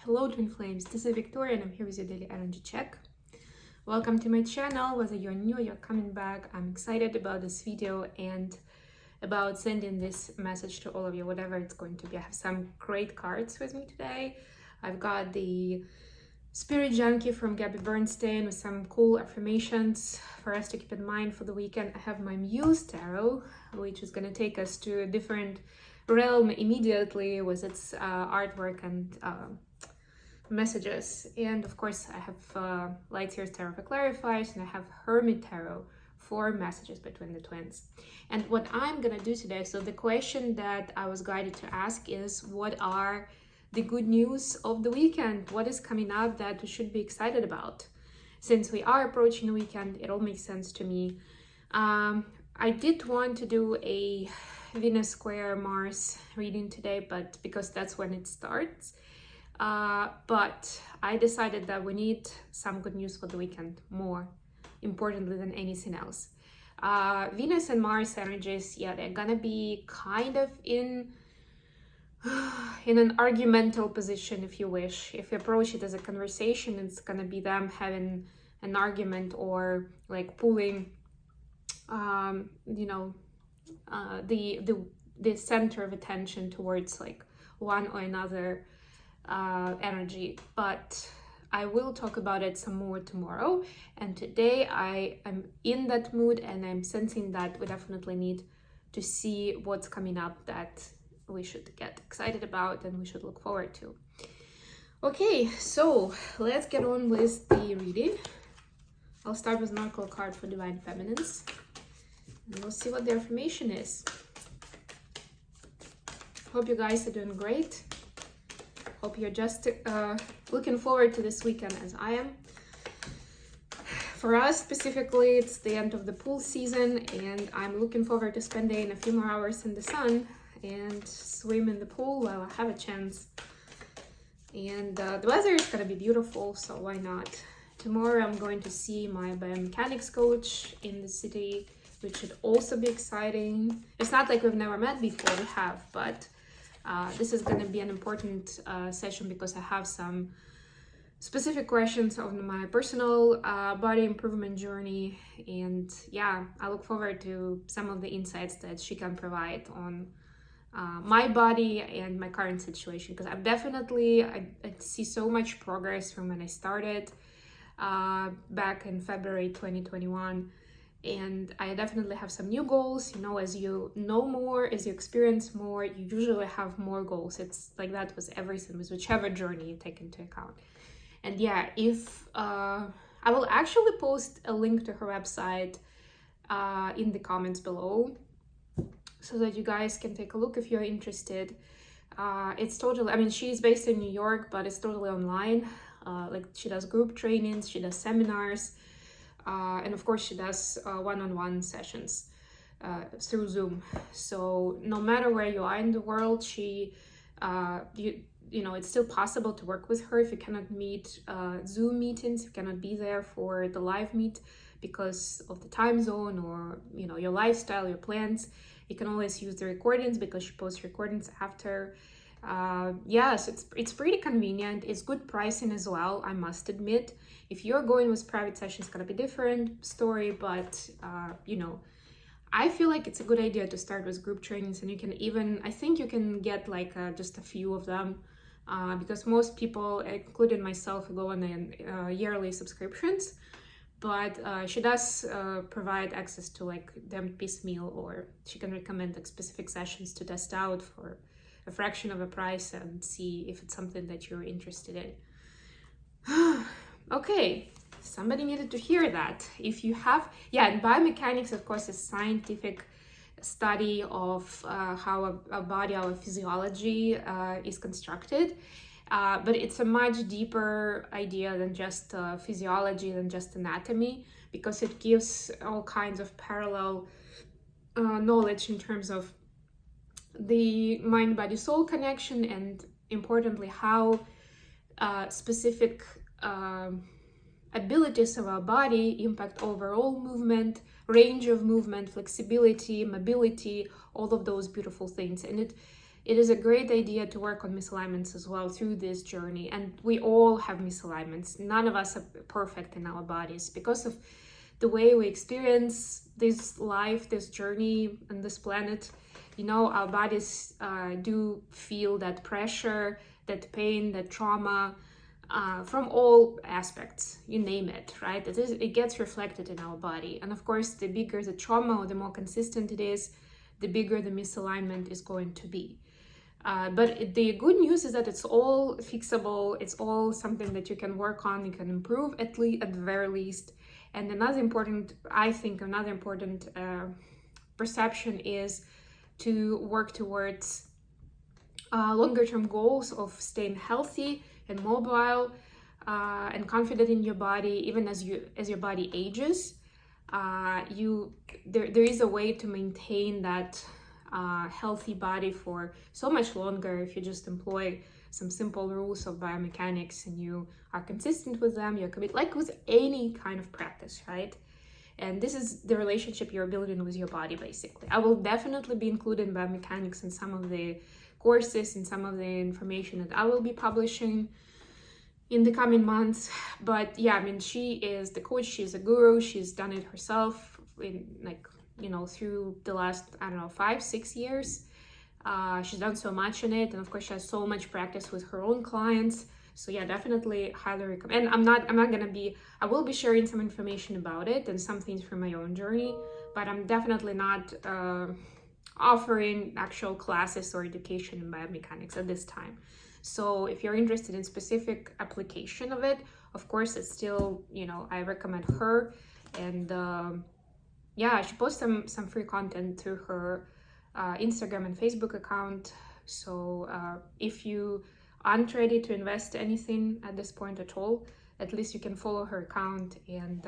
Hello Twin Flames, this is Victoria and I'm here with your daily energy check. Welcome to my channel. Whether you're new or you're coming back, I'm excited about this video and about sending this message to all of you, whatever it's going to be. I have some great cards with me today. I've got the Spirit Junkie from Gabby Bernstein with some cool affirmations for us to keep in mind for the weekend. I have my Muse Tarot, which is going to take us to a different realm immediately with its artwork and messages. And of course I have Light Years Tarot for clarifiers, and I have Hermit Tarot for messages between the twins. And what I'm gonna do today, so the question that I was guided to ask is, what are the good news of the weekend? What is coming up that we should be excited about? Since we are approaching the weekend, it all makes sense to me. I did want to do a Venus square Mars reading today, but because that's when it starts. But I decided that we need some good news for the weekend, more importantly than anything else. Venus and Mars energies, yeah, they're gonna be kind of in an argumental position, if you wish. If you approach it as a conversation, it's gonna be them having an argument or like pulling the center of attention towards like one or another energy. But I will talk about it some more tomorrow, and today I am in that mood and I'm sensing that we definitely need to see what's coming up that we should get excited about and we should look forward to. Okay, so let's get on with the reading. I'll start with an oracle card for Divine Feminines. And we'll see what the affirmation is. Hope you guys are doing great. Hope you're just looking forward to this weekend as I am. For us specifically, it's the end of the pool season, and I'm looking forward to spending a few more hours in the sun and swim in the pool while I have a chance. And the weather is gonna be beautiful, so why not? Tomorrow I'm going to see my biomechanics coach in the city, which should also be exciting. It's not like we've never met before, we have, but this is going to be an important session because I have some specific questions on my personal body improvement journey. And yeah, I look forward to some of the insights that she can provide on my body and my current situation, because I've definitely, I see so much progress from when I started back in February 2021. And I definitely have some new goals. You know, as you know more, as you experience more, you usually have more goals. It's like that with everything, with whichever journey you take into account. And yeah, if I will actually post a link to her website in the comments below, so that you guys can take a look if you're interested. It's totally, I mean, she's based in New York, but it's totally online. Like she does group trainings, she does seminars. And of course she does one-on-one sessions through Zoom. So no matter where you are in the world, she, you know, it's still possible to work with her if you cannot meet Zoom meetings, you cannot be there for the live meet because of the time zone or, you know, your lifestyle, your plans. You can always use the recordings because she posts recordings after. Yes, it's pretty convenient. It's good pricing as well, I must admit. If you're going with private sessions, it's gonna be a different story, but you know, I feel like it's a good idea to start with group trainings, and you can even, I think you can get like just a few of them, because most people, including myself, go on yearly subscriptions. But she does provide access to like them piecemeal, or she can recommend like specific sessions to test out for a fraction of a price and see if it's something that you're interested in. Okay, somebody needed to hear that. If you have, yeah, and biomechanics, of course, is scientific study of how our body, our physiology is constructed. But it's a much deeper idea than just physiology, than just anatomy, because it gives all kinds of parallel knowledge in terms of the mind-body-soul connection, and importantly, how specific abilities of our body impact overall movement, range of movement, flexibility, mobility, all of those beautiful things. And it is a great idea to work on misalignments as well through this journey. And we all have misalignments. None of us are perfect in our bodies because of the way we experience this life, this journey on this planet. You know, our bodies do feel that pressure, that pain, that trauma, from all aspects, you name it, right? It gets reflected in our body. And of course, the bigger the trauma or the more consistent it is, the bigger the misalignment is going to be. But the good news is that it's all fixable. It's all something that you can work on, you can improve at the very least. And another important perception is to work towards longer term goals of staying healthy and mobile and confident in your body, even as your body ages. There is a way to maintain that healthy body for so much longer if you just employ some simple rules of biomechanics and you are consistent with them. You're committed, like with any kind of practice, right? And this is the relationship you're building with your body, basically. I will definitely be including biomechanics in some of the courses and some of the information that I will be publishing in the coming months. But yeah, I mean, she is the coach, she's a guru, she's done it herself in, like, you know, through the last, 5-6 years. She's done so much in it, and of course she has so much practice with her own clients. So yeah, definitely highly recommend. And I will be sharing some information about it and some things from my own journey, but I'm definitely not offering actual classes or education in biomechanics at this time. So if you're interested in specific application of it, of course, it's still, you know, I recommend her. And yeah, she posts some free content through her Instagram and Facebook account. So if you aren't ready to invest anything at this point at all, at least you can follow her account and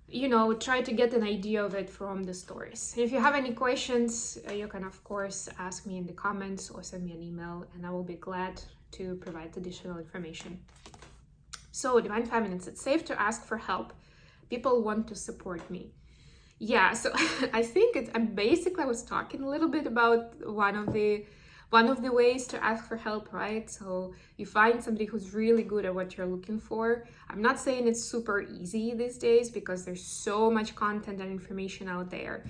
you know, try to get an idea of it from the stories. If you have any questions, you can of course ask me in the comments or send me an email, and I will be glad to provide additional information. So Divine Feminines, it's safe to ask for help. People want to support me. Yeah, so I think I was talking a little bit about one of the ways to ask for help, right? So you find somebody who's really good at what you're looking for. I'm not saying it's super easy these days because there's so much content and information out there.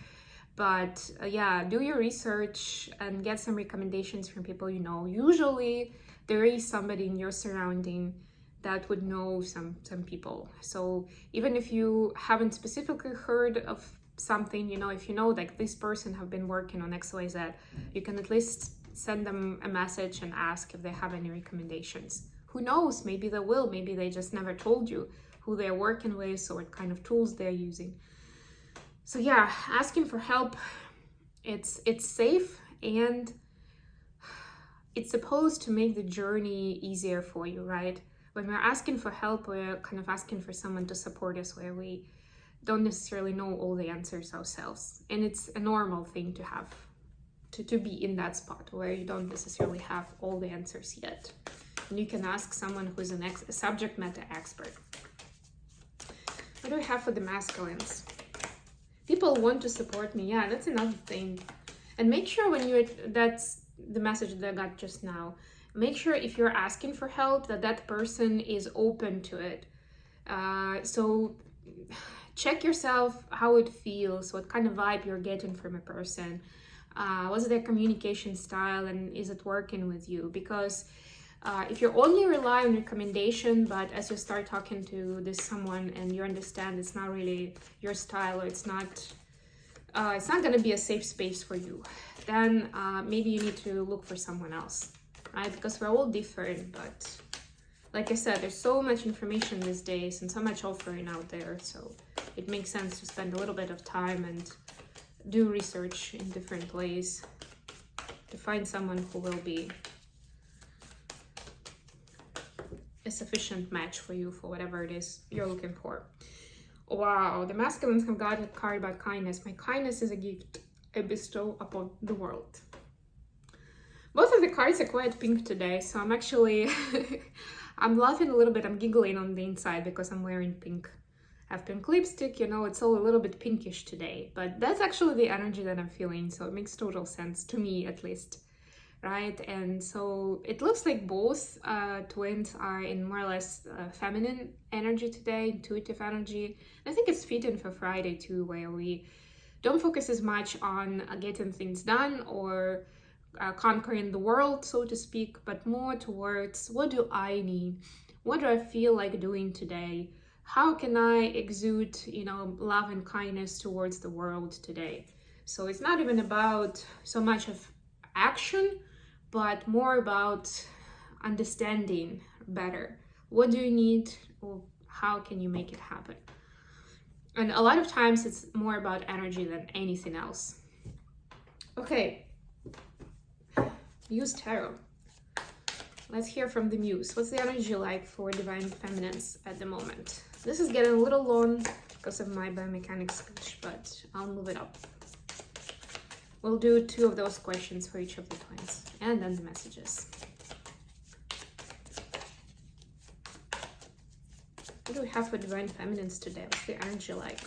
But yeah, do your research and get some recommendations from people you know. Usually there is somebody in your surrounding that would know some people. So even if you haven't specifically heard of something, you know, if you know like this person have been working on XYZ, you can at least send them a message and ask if they have any recommendations. Who knows, maybe they will, maybe they just never told you who they're working with or what kind of tools they're using. So yeah, asking for help, it's safe, and it's supposed to make the journey easier for you, right? When we're asking for help, we're kind of asking for someone to support us where we don't necessarily know all the answers ourselves. And it's a normal thing to have, to be in that spot where you don't necessarily have all the answers yet. And you can ask someone who's a subject matter expert. What do we have for the masculines? People want to support me. Yeah, that's another thing. And make sure that's the message that I got just now. Make sure if you're asking for help that person is open to it. So check yourself how it feels, what kind of vibe you're getting from a person. What's their communication style, and is it working with you? Because if you only rely on recommendation, but as you start talking to someone and you understand it's not really your style, or it's not going to be a safe space for you, then maybe you need to look for someone else, right? Because we're all different, but like I said, there's so much information these days and so much offering out there, so it makes sense to spend a little bit of time and do research in different ways to find someone who will be a sufficient match for you for whatever it is you're looking for. Wow, the masculines have got a card about kindness. My kindness is a gift I bestow upon the world. Both of the cards are quite pink today, so I'm actually I'm laughing a little bit, I'm giggling on the inside because I'm wearing pink. I have pink lipstick, you know, it's all a little bit pinkish today, but that's actually the energy that I'm feeling, so it makes total sense to me, at least. right? And so it looks like both twins are in more or less feminine energy today, intuitive energy. I think it's fitting for Friday too, where we don't focus as much on getting things done or conquering the world, so to speak, but more towards what do I need? What do I feel like doing today? How can I exude, love and kindness towards the world today? So it's not even about so much of action, but more about understanding better. What do you need, or how can you make it happen? And a lot of times it's more about energy than anything else. Okay, Muse Tarot. Let's hear from the Muse. What's the energy like for Divine Feminines at the moment? This is getting a little long because of my biomechanics speech, but I'll move it up. We'll do 2 of those questions for each of the twins, and then the messages. What do we have for Divine Feminines today? What's the energy like?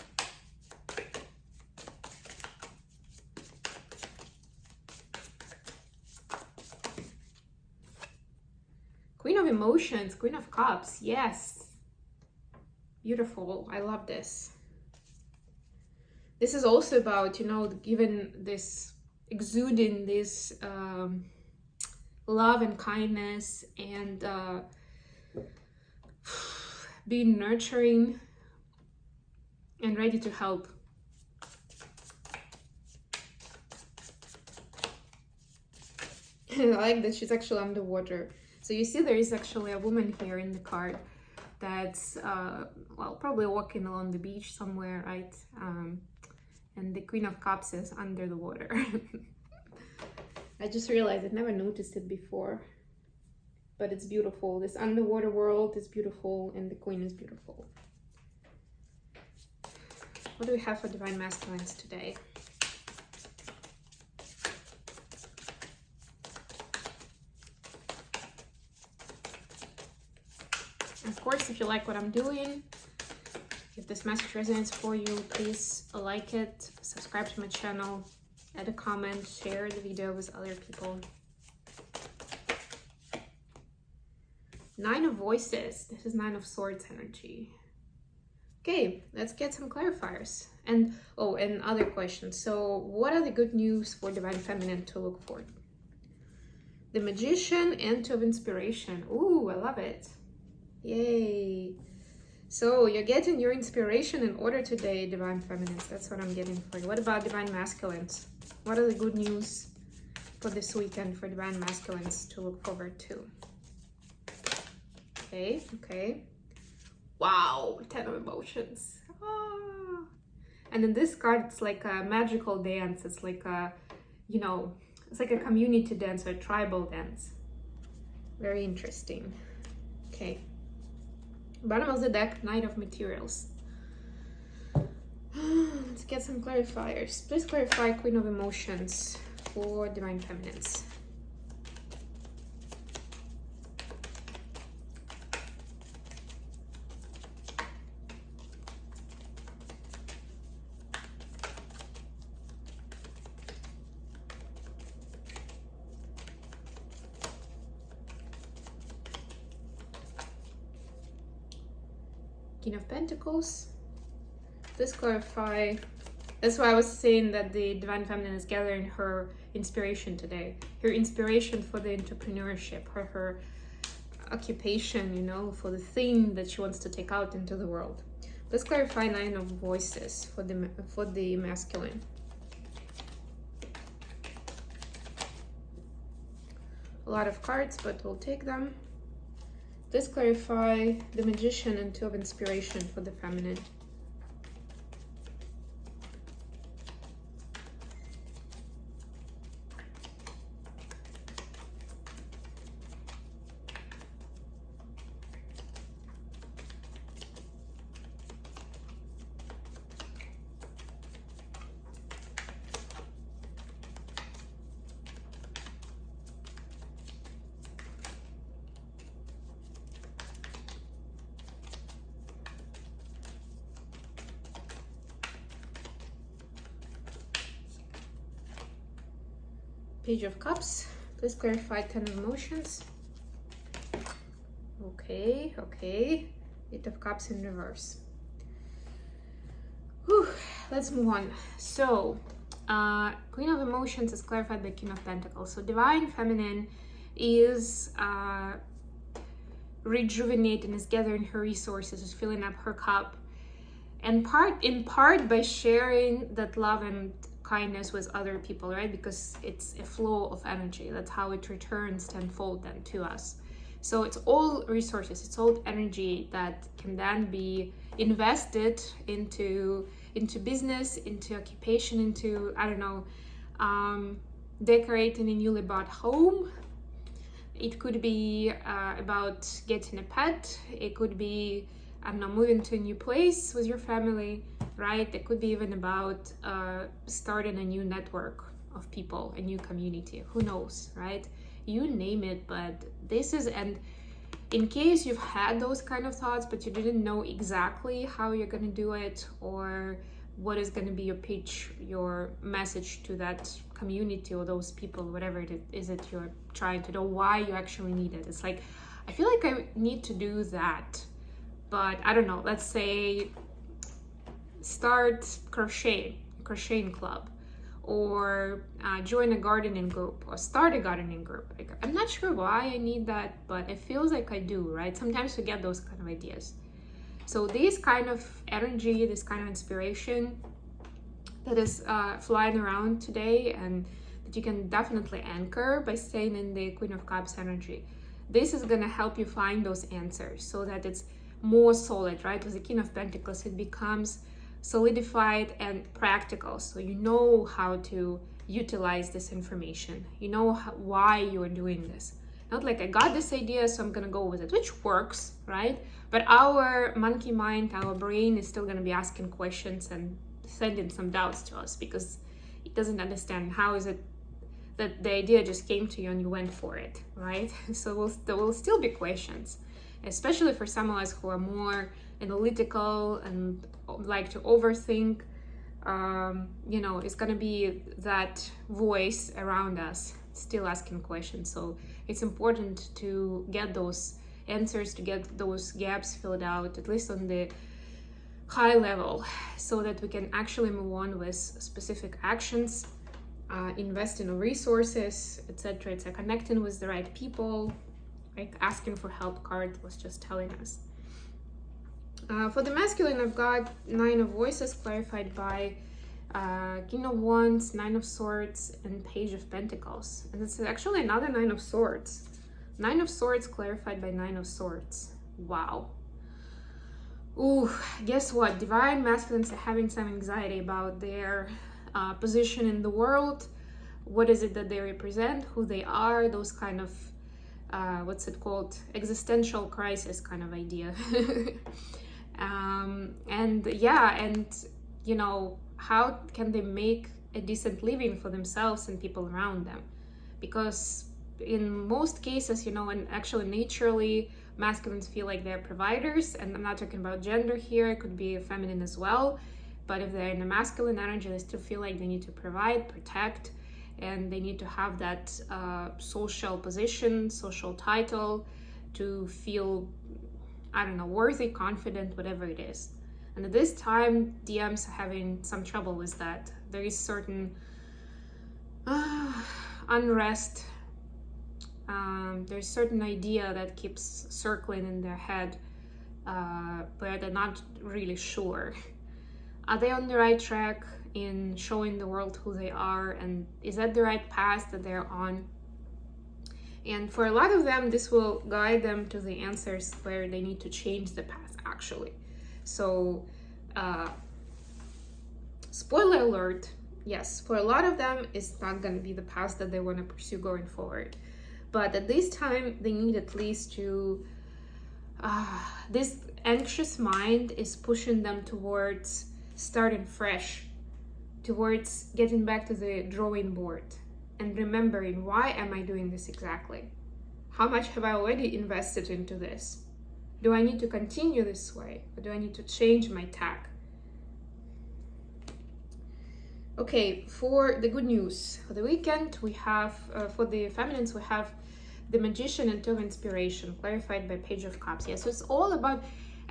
Queen of Emotions, Queen of Cups, yes. Beautiful, I love this. This is also about, giving this, exuding this love and kindness, and being nurturing and ready to help. I like that she's actually underwater. So you see there is actually a woman here in the card that's, probably walking along the beach somewhere, right? And the Queen of Cups is under the water. I just realized I'd never noticed it before. But it's beautiful. This underwater world is beautiful, and the Queen is beautiful. What do we have for Divine Masculines today? Of course, if you like what I'm doing, if this message resonates for you, please like it, subscribe to my channel, add a comment, share the video with other people. 9 of Voices. This is 9 of Swords energy. Okay, let's get some clarifiers. And other questions. So what are the good news for Divine Feminine to look for? The Magician and 2 of Inspiration. Ooh, I love it. Yay. So you're getting your inspiration in order today, Divine Feminines. That's what I'm getting for you. What about Divine Masculines? What are the good news for this weekend for Divine Masculines to look forward to? Okay. Wow, 10 of Emotions. Ah. And in this card, it's like a magical dance. It's like a, it's like a community dance or a tribal dance. Very interesting. Okay. Bottom of the deck, Knight of Materials. Let's get some clarifiers. Please clarify Queen of Emotions for Divine Feminines. King of Pentacles. Please clarify. That's why I was saying that the Divine Feminine is gathering her inspiration today. Her inspiration for the entrepreneurship, her occupation, for the thing that she wants to take out into the world. Let's clarify 9 of Voices for the masculine. A lot of cards, but we'll take them. Let's clarify the Magician and 2 of Inspiration for the feminine. Page of Cups, Please clarify 10 of emotions. Okay. Eight of Cups in reverse. Whew. Let's move on. So, Queen of Emotions is clarified by King of Pentacles. So, Divine Feminine is rejuvenating, is gathering her resources, is filling up her cup, and in part by sharing that love and kindness with other people, right? Because it's a flow of energy. That's how it returns tenfold then to us. So it's all resources, it's all energy that can then be invested into business, into occupation, into, I don't know, decorating a newly bought home. It could be about getting a pet. It could be, I don't know, moving to a new place with your family, right? It could be even about starting a new network of people, a new community. Who knows, right? You name it, but this is, and in case you've had those kind of thoughts, but you didn't know exactly how you're going to do it, or what is going to be your pitch, your message to that community or those people, whatever it is that you're trying to know, why you actually need it. It's like, I feel like I need to do that, but I don't know, let's say start crocheting club, or join a gardening group, or start a gardening group. Like, I'm not sure why I need that, but it feels like I do, right? Sometimes we get those kind of ideas. So this kind of energy, this kind of inspiration that is flying around today, and that you can definitely anchor by staying in the Queen of Cups energy, this is going to help you find those answers so that it's more solid, right? With the King of Pentacles, it becomes solidified and practical, so you know how to utilize this information, you know why you're doing this. Not like, I got this idea, so I'm gonna go with it, which works, right? But our monkey mind, our brain, is still gonna be asking questions and sending some doubts to us, because it doesn't understand how is it that the idea just came to you and you went for it, right? So there will still be questions, especially for some of us who are more analytical and like to overthink. It's gonna be that voice around us still asking questions. So it's important to get those answers, to get those gaps filled out, at least on the high level, so that we can actually move on with specific actions, invest in resources, etc. It's connecting with the right people, like asking for help card was just telling us. For the masculine, I've got 9 of Voices clarified by King of Wands, 9 of Swords, and Page of Pentacles. And it's actually another 9 of Swords. 9 of Swords clarified by 9 of Swords. Wow. Ooh, guess what? Divine masculines are having some anxiety about their position in the world. What is it that they represent? Who they are? Those kind of, what's it called? Existential crisis kind of idea. How can they make a decent living for themselves and people around them? Because in most cases, and actually naturally, masculines feel like they're providers, and I'm not talking about gender here, it could be feminine as well, but if they're in a masculine energy, they still feel like they need to provide, protect, and they need to have that social position, social title, to feel, I don't know, worthy, confident, whatever it is. And at this time, DMs are having some trouble with that. There is certain unrest. There's certain idea that keeps circling in their head, where they're not really sure. Are they on the right track in showing the world who they are? And is that the right path that they're on? And for a lot of them, this will guide them to the answers where they need to change the path, actually. So, spoiler alert, yes, for a lot of them, it's not going to be the path that they want to pursue going forward. But at this time, they need at least to, this anxious mind is pushing them towards starting fresh, towards getting back to the drawing board and remembering, why am I doing this exactly? How much have I already invested into this? Do I need to continue this way, or do I need to change my tack? Okay, for the good news for the weekend, we have, for the feminines, we have the Magician and Two of Inspiration, clarified by Page of Cups. Yeah, so it's all about,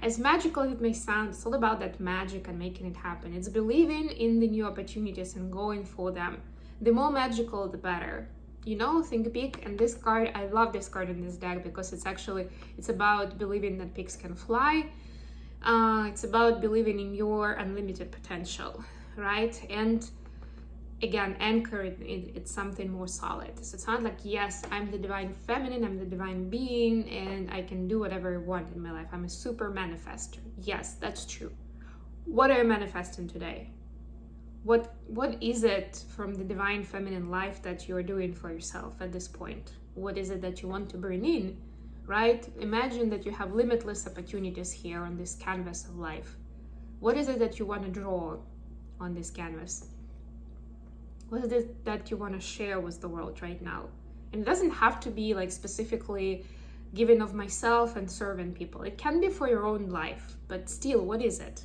as magical as it may sound, it's all about that magic and making it happen. It's believing in the new opportunities and going for them. The more magical, the better. You know, think big. And this card, I love this card in this deck because it's about believing that pigs can fly. It's about believing in your unlimited potential, right? And again, anchored it's something more solid. So it's not like, yes, I'm the divine feminine, I'm the divine being, and I can do whatever I want in my life. I'm a super manifester. Yes, that's true. What are you manifesting today? What is it from the divine feminine life that you're doing for yourself at this point? What is it that you want to bring in, right? Imagine that you have limitless opportunities here on this canvas of life. What is it that you want to draw on this canvas? What is it that you want to share with the world right now? And it doesn't have to be like specifically giving of myself and serving people. It can be for your own life, but still, what is it?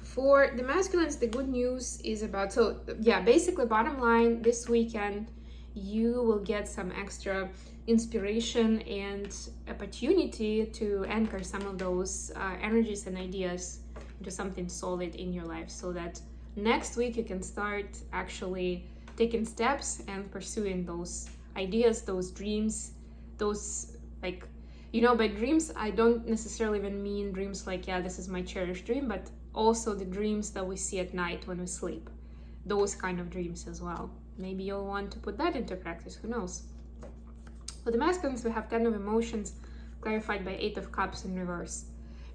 For the masculines, the good news is about, so yeah, basically bottom line, this weekend, you will get some extra inspiration and opportunity to anchor some of those energies and ideas into something solid in your life, so that next week you can start actually taking steps and pursuing those ideas, those dreams, those, like, you know, by dreams, I don't necessarily even mean dreams like, yeah, this is my cherished dream, but also the dreams that we see at night when we sleep. Those kind of dreams as well. Maybe you'll want to put that into practice, who knows? For the masculines, we have 10 of Emotions, clarified by 8 of Cups in reverse.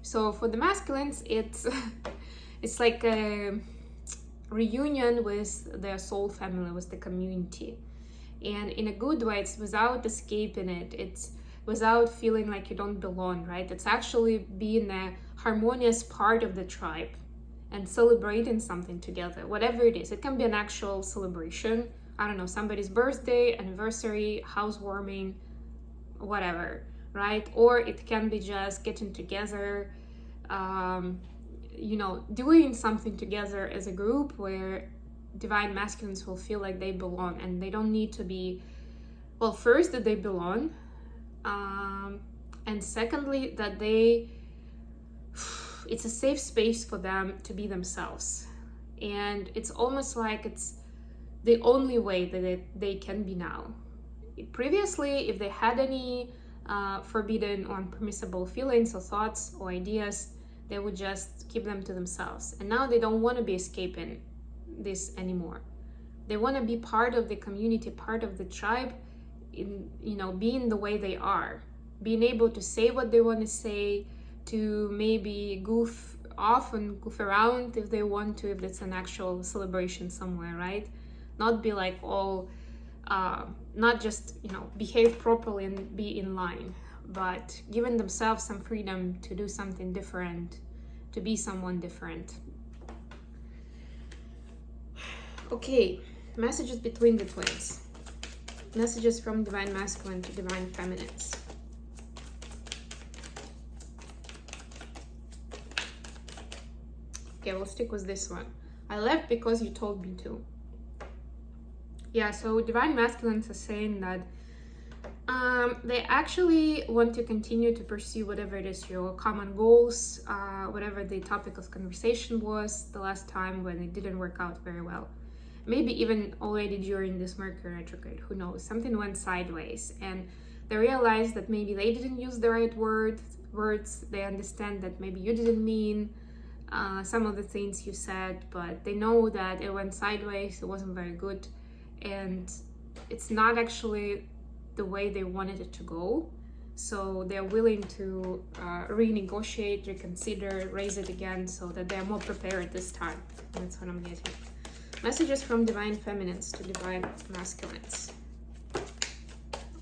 So for the masculines, it's like a reunion with their soul family, with the community. And in a good way, it's without escaping it. It's without feeling like you don't belong, right? It's actually being a harmonious part of the tribe and celebrating something together, whatever it is. It can be an actual celebration. I don't know, somebody's birthday, anniversary, housewarming, whatever, right? Or it can be just getting together, you know, doing something together as a group where divine masculines will feel like they belong, and they don't need to be, well, first, that they belong, and secondly, that it's a safe space for them to be themselves. And it's almost like it's the only way that they can be now. Previously, if they had any forbidden or unpermissible feelings or thoughts or ideas, they would just keep them to themselves. And now they don't want to be escaping this anymore. They want to be part of the community, part of the tribe, in, you know, being the way they are, being able to say what they want to say, to maybe goof off and goof around if they want to, if it's an actual celebration somewhere, right? Not be like all, not just, you know, behave properly and be in line, but giving themselves some freedom to do something different, to be someone different. Okay, messages between the twins. Messages from divine masculine to divine feminines. Okay, we'll stick with this one. I left because you told me to. Yeah, so divine masculines are saying that they actually want to continue to pursue whatever it is, your common goals, whatever the topic of conversation was the last time when it didn't work out very well. Maybe even already during this Mercury retrograde, who knows, something went sideways and they realized that maybe they didn't use the right words. They understand that maybe you didn't mean some of the things you said, but they know that it went sideways, it wasn't very good, and it's not actually the way they wanted it to go. So they're willing to renegotiate, reconsider, raise it again, so that they're more prepared this time. That's what I'm getting. Messages from divine feminines to divine masculines.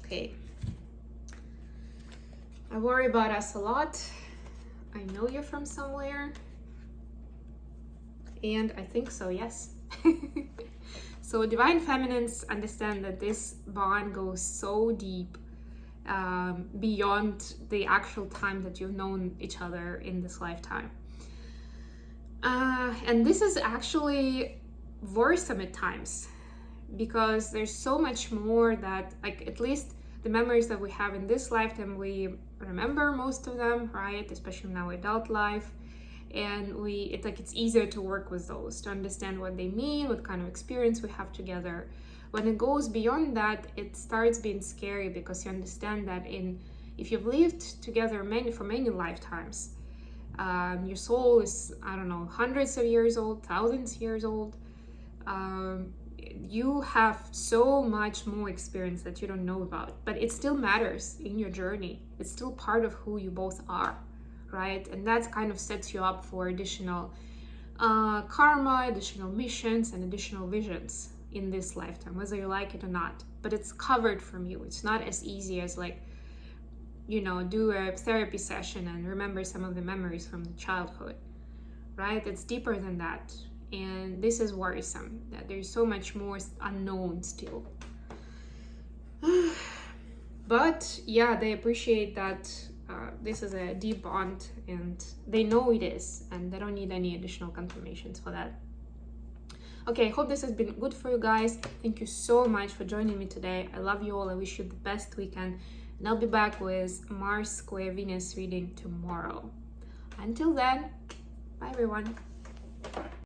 Okay. I worry about us a lot. I know you're from somewhere. And I think so, yes. So divine feminines understand that this bond goes so deep, beyond the actual time that you've known each other in this lifetime. And this is actually worrisome at times, because there's so much more that, like, at least the memories that we have in this lifetime, we remember most of them, right? Especially in our adult life. And it's easier to work with those, to understand what they mean, what kind of experience we have together. When it goes beyond that, it starts being scary, because you understand that if you've lived together for many lifetimes, your soul is, I don't know, hundreds of years old, thousands of years old. You have so much more experience that you don't know about, but it still matters in your journey. It's still part of who you both are, right? And that kind of sets you up for additional karma, additional missions, and additional visions in this lifetime, whether you like it or not. But it's covered from you. It's not as easy as, like, do a therapy session and remember some of the memories from the childhood, right? It's deeper than that. And this is worrisome, that there's so much more unknown still. But yeah, they appreciate that this is a deep bond, and they know it is, and they don't need any additional confirmations for that. Okay, I hope this has been good for you guys. Thank you so much for joining me today. I love you all. I wish you the best weekend, and I'll be back with Mars square Venus reading tomorrow. Until then, bye everyone.